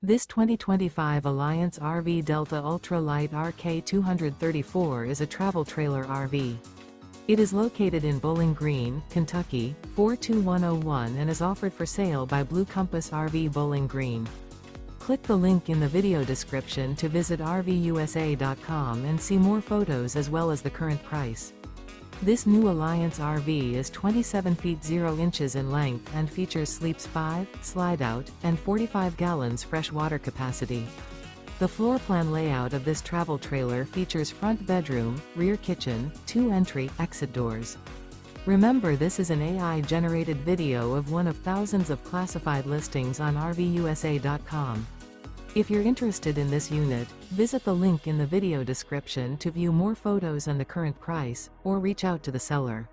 This 2025 Alliance RV Delta Ultra Lite RK234 is a travel trailer RV. It is located in Bowling Green, Kentucky, 42101 and is offered for sale by Blue Compass RV Bowling Green. Click the link in the video description to visit RVUSA.com and see more photos as well as the current price. This new Alliance RV is 27 feet 0 inches in length and features sleeps 5, slide-out, and 45 gallons fresh water capacity. The floor plan layout of this travel trailer features front bedroom, rear kitchen, 2 entry/exit doors. Remember, this is an AI-generated video of one of thousands of classified listings on RVUSA.com. If you're interested in this unit, visit the link in the video description to view more photos and the current price, or reach out to the seller.